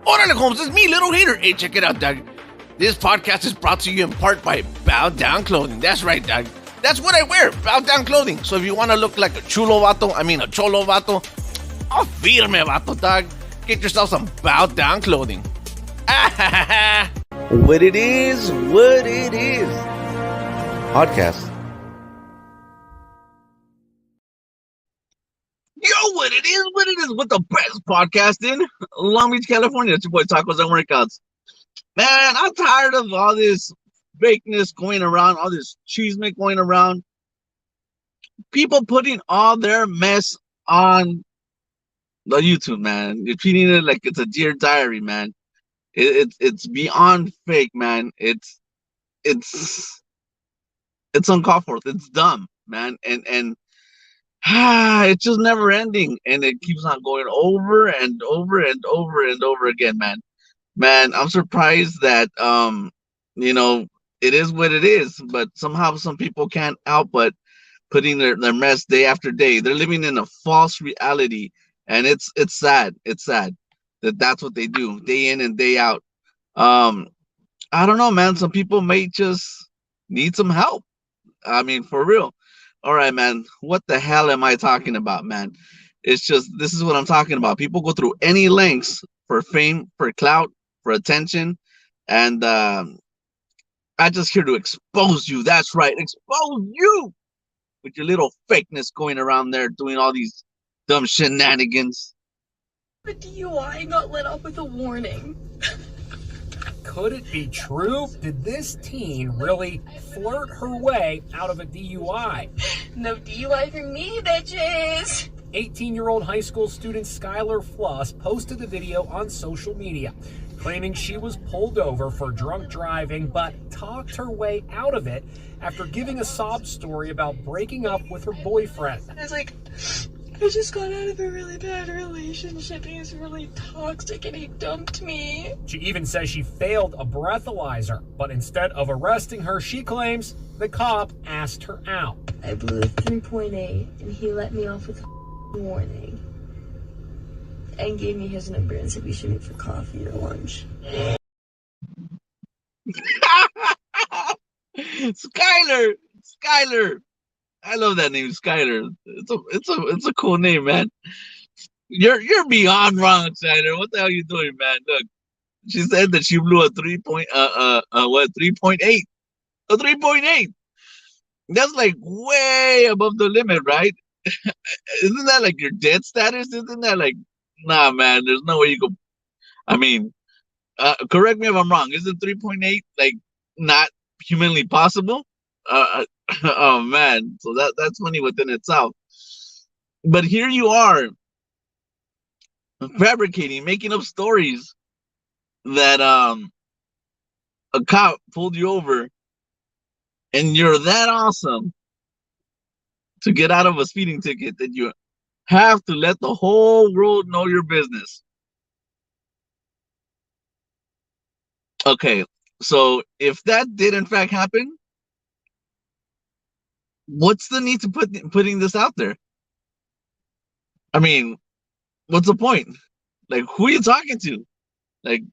Órale, Holmes, it's me, Little Hater. Hey, check it out, dog. This podcast is brought to you in part by Bow Down Clothing. That's right, dog. That's what I wear, Bow Down Clothing. So if you want to look like a cholo vato, a firme vato, dog, get yourself some Bow Down Clothing. What it is. Podcast. Yo, what it is, with the best podcast in Long Beach, California. It's your boy Tacos and Workouts. Man, I'm tired of all this fakeness going around, all this chisme going around. People putting all their mess on the YouTube, man. You're treating it like it's a Dear Diary, man. It's beyond fake, man. It's uncalled for. It's dumb, man. And it's just never ending, and it keeps on going over and over and over and over again, man. I'm surprised that it is what it is, but somehow some people can't help but putting their mess day after day. They're living in a false reality, and it's sad that that's what they do day in and day out. I don't know, man. Some people may just need some help. I mean, for real. All right, man. What the hell am I talking about, man? It's just, this is what I'm talking about. People go through any lengths for fame, for clout, for attention. And I'm just here to expose you. That's right. Expose you with your little fakeness going around there doing all these dumb shenanigans. The DUI got let off with a warning. Could it be true? Did this teen really flirt her way out of a DUI? No DUI for me, bitches! 18-year-old high school student Skylar Floss posted the video on social media, claiming she was pulled over for drunk driving, but talked her way out of it after giving a sob story about breaking up with her boyfriend. I was like, I just got out of a really bad relationship. He was really toxic and he dumped me. She even says she failed a breathalyzer, but instead of arresting her, she claims the cop asked her out. I blew a 3.8 and he let me off with a warning. And gave me his number and said we should meet for coffee or lunch. Skylar. I love that name, Skylar. It's a cool name, man. You're beyond wrong, Skylar. What the hell are you doing, man? Look, she said that she blew a 3.8. A 3.8. That's like way above the limit, right? Isn't that like your dead status? Isn't that like, nah, man? There's no way you go. I mean, correct me if I'm wrong. Isn't 3.8 like not humanly possible? Oh man, so that's funny within itself. But here you are fabricating, making up stories that a cop pulled you over, and you're that awesome to get out of a speeding ticket that you have to let the whole world know your business. Okay, so if that did in fact happen, what's the need to putting this out there? I mean, what's the point? Like, who are you talking to? Like,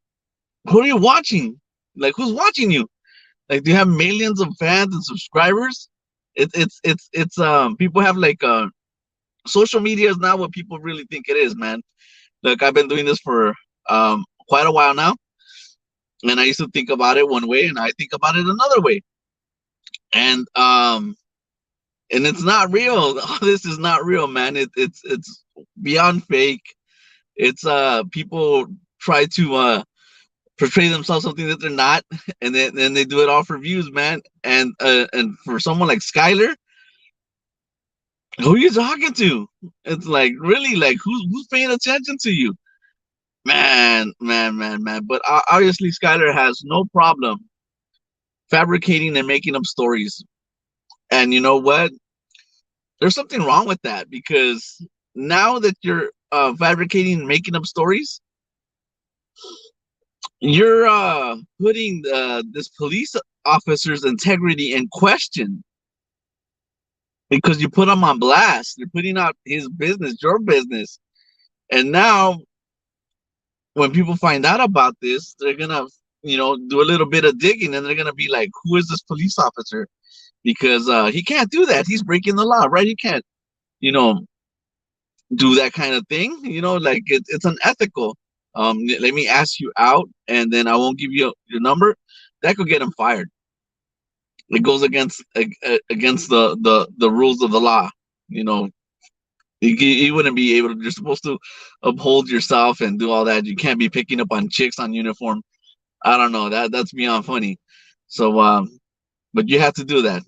who are you watching? Like, who's watching you? Like, do you have millions of fans and subscribers? It's people have like social media is not what people really think it is, man. Look, I've been doing this for quite a while now, and I used to think about it one way, and I think about it another way, and it's not real. All this is not real, man. It's beyond fake. It's people try to portray themselves something that they're not, and then they do it all for views, man. And for someone like Skylar, who are you talking to? It's like, really, like, who's paying attention to you? Man. But obviously Skylar has no problem fabricating and making up stories. And you know what? There's something wrong with that, because now that you're fabricating and making up stories, you're putting this police officer's integrity in question, because you put him on blast. You're putting out his business, your business, and now when people find out about this, they're gonna, do a little bit of digging, and they're gonna be like, "Who is this police officer?" Because he can't do that. He's breaking the law, right? He can't, you know, do that kind of thing. Like it's unethical. Let me ask you out, and then I won't give you your number. That could get him fired. It goes against the rules of the law. You know, you wouldn't be able to. You're supposed to uphold yourself and do all that. You can't be picking up on chicks on uniform. I don't know. That's beyond funny. So, but you have to do that.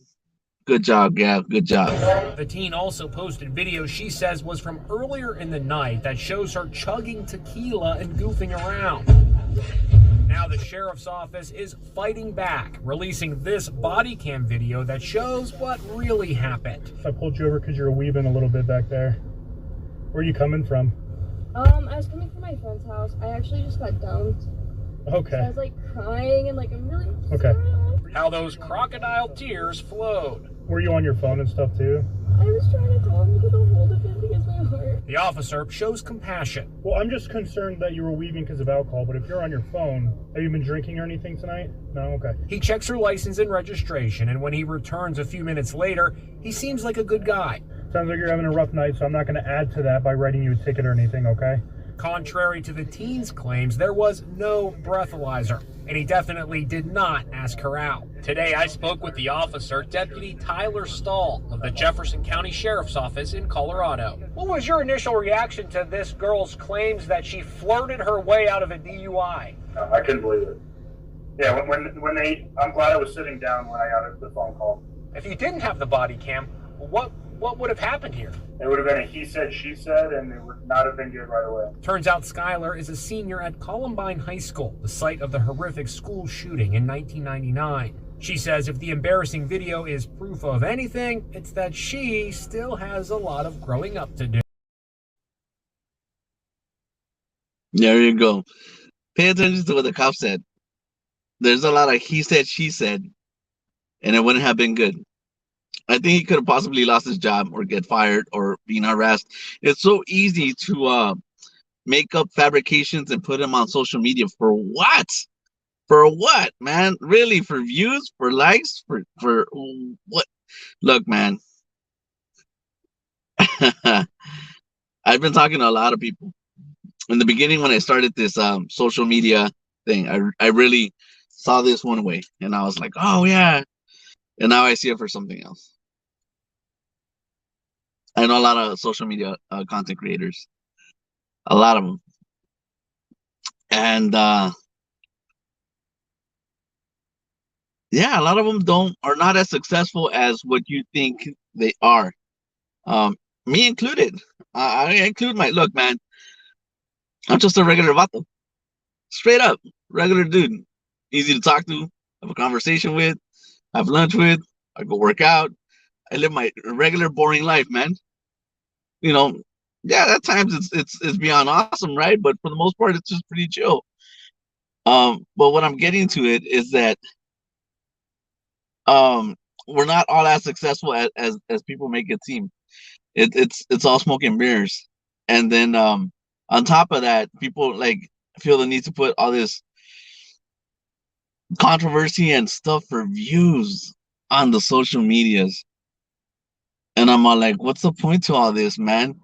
Good job, Gab. Good job. The teen also posted video she says was from earlier in the night that shows her chugging tequila and goofing around. Now the sheriff's office is fighting back, releasing this body cam video that shows what really happened. I pulled you over because you were weaving a little bit back there. Where are you coming from? I was coming from my friend's house. I actually just got dumped. Okay. So I was like crying and like I'm really Okay. sorry. How those crocodile tears flowed. Were you on your phone and stuff too? I was trying to call him to get a hold of him because my heart. The officer shows compassion. Well, I'm just concerned that you were weaving because of alcohol, but if you're on your phone, have you been drinking or anything tonight? No? Okay. He checks her license and registration, and when he returns a few minutes later, he seems like a good guy. Sounds like you're having a rough night, so I'm not going to add to that by writing you a ticket or anything, okay? Contrary to the teen's claims, there was no breathalyzer, and he definitely did not ask her out. Today, I spoke with the officer, Deputy Tyler Stahl of the Jefferson County Sheriff's Office in Colorado. What was your initial reaction to this girl's claims that she flirted her way out of a DUI? I couldn't believe it. Yeah, I'm glad I was sitting down when I got the phone call. If you didn't have the body cam, what would have happened here? It would have been a he said, she said, and it would not have been good right away. Turns out Skylar is a senior at Columbine High School, the site of the horrific school shooting in 1999. She says if the embarrassing video is proof of anything, it's that she still has a lot of growing up to do. There you go. Pay attention to what the cop said. There's a lot of he said, she said, and it wouldn't have been good. I think he could have possibly lost his job or get fired or being harassed. It's so easy to make up fabrications and put them on social media. For what? For what, man? Really? For views? For likes? For what? Look, man. I've been talking to a lot of people. In the beginning, when I started this social media thing, I really saw this one way. And I was like, oh, yeah. And now I see it for something else. I know a lot of social media content creators, a lot of them, and yeah, a lot of them are not as successful as what you think they are. Me included. I include look, man. I'm just a regular vato, straight up regular dude, easy to talk to, have a conversation with, have lunch with. I go work out. I live my regular boring life, man. Yeah, at times it's beyond awesome, right? But for the most part, it's just pretty chill. But what I'm getting to it is that we're not all as successful as people make it seem. It's all smoke and mirrors. And then on top of that, people like feel the need to put all this controversy and stuff for views on the social medias. And I'm all like, what's the point to all this, man?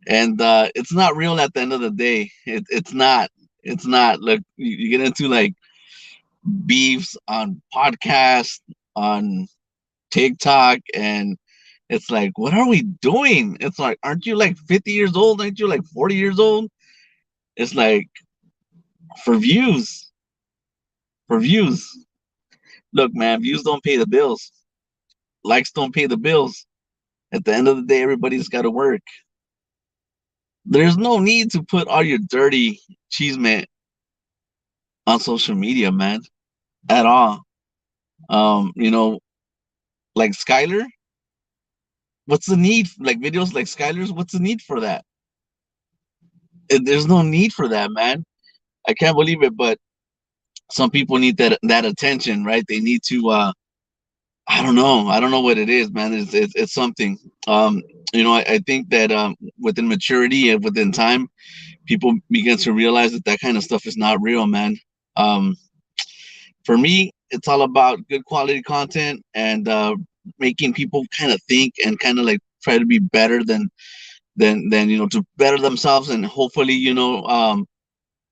And it's not real at the end of the day. It's not. It's not. Look, you get into like beefs on podcasts, on TikTok, and it's like, what are we doing? It's like, aren't you like 50 years old? Aren't you like 40 years old? It's like, for views. For views. Look, man, views don't pay the bills. Likes don't pay the bills. At the end of the day, everybody's got to work. There's no need to put all your dirty chisme on social media, man, at all. Like Skylar, what's the need? Like videos like Skylar's, what's the need for that? There's no need for that, man. I can't believe it, but some people need that attention, right? They need to I don't know what it is, man. It's something. I think that within maturity and within time, people begin to realize that that kind of stuff is not real, man. Um, for me, it's all about good quality content and making people kind of think and kind of like try to be better than to better themselves and hopefully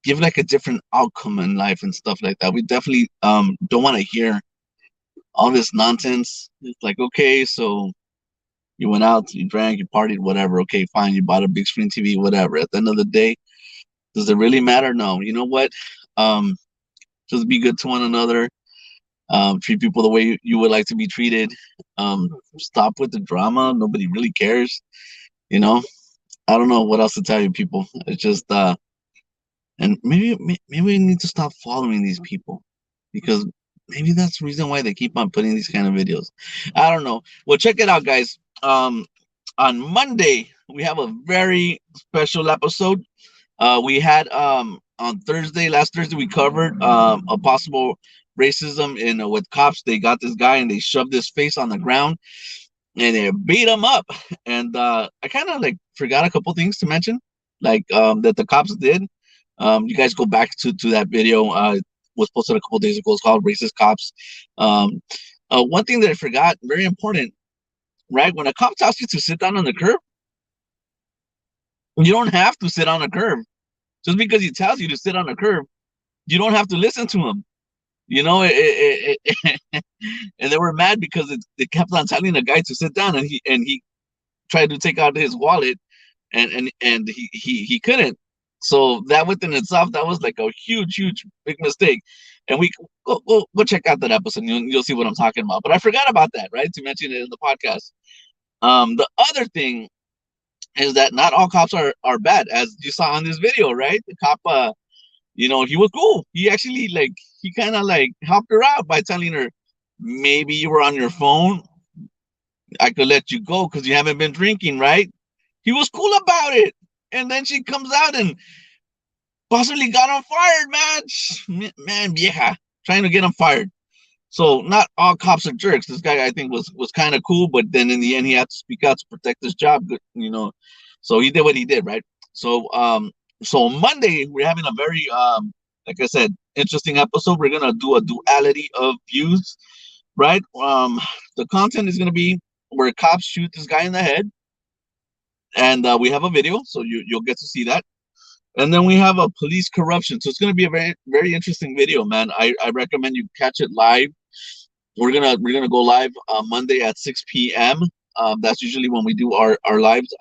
give like a different outcome in life and stuff like that. We definitely don't want to hear all this nonsense. It's like, okay, so you went out, you drank, you partied, whatever. Okay, fine, you bought a big screen TV, whatever. At the end of the day, does it really matter? No. You know what? Um, just be good to one another. Treat people the way you would like to be treated. Stop with the drama. Nobody really cares. You know, I don't know what else to tell you, people. It's just, and maybe we need to stop following these people because maybe that's the reason why they keep on putting these kind of videos. I don't know. Well, check it out, guys. On Monday we have a very special episode. We had on last Thursday, we covered a possible racism in with cops. They got this guy and they shoved his face on the ground and they beat him up. And I kind of like forgot a couple things to mention, like that the cops did. You guys go back to that video. It was posted a couple days ago. It's called "Racist Cops." One thing that I forgot, very important, right? When a cop tells you to sit down on the curb, you don't have to sit on the curb. Just because he tells you to sit on the curb, you don't have to listen to him. And they were mad because they kept on telling the guy to sit down, and he tried to take out his wallet, and he couldn't. So that within itself, that was like a huge big mistake. And we go check out that episode. You'll see what I'm talking about. But I forgot about that, right? To mention it in the podcast. The other thing is that not all cops are bad, as you saw on this video, right? The cop, he was cool. He actually he kind of like helped her out by telling her, maybe you were on your phone. I could let you go because you haven't been drinking, right? He was cool about it. And then she comes out and possibly got him fired, man, vieja, trying to get him fired. So not all cops are jerks. This guy, I think, was kind of cool, but then in the end, he had to speak out to protect his job. So he did what he did, right? So so Monday we're having a very like I said, interesting episode. We're gonna do a duality of views, right? The content is gonna be where cops shoot this guy in the head, and we have a video, so you'll get to see that. And then we have a police corruption. So it's going to be a very, very interesting video, man. I recommend you catch it live. We're gonna go live Monday at 6 p.m. That's usually when we do our lives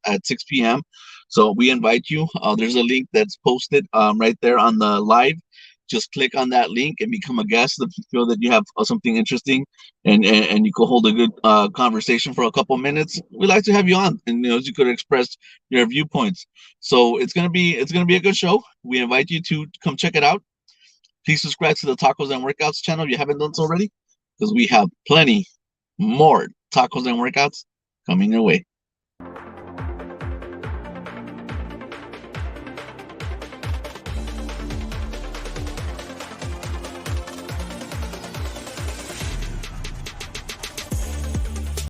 at 6 p.m. So we invite you. There's a link that's posted right there on the live. Just click on that link and become a guest if you feel that you have something interesting and you could hold a good conversation for a couple minutes. We'd like to have you on, and you could express your viewpoints. So it's gonna be a good show. We invite you to come check it out. Please subscribe to the Tacos and Workouts channel if you haven't done so already, because we have plenty more tacos and workouts coming your way.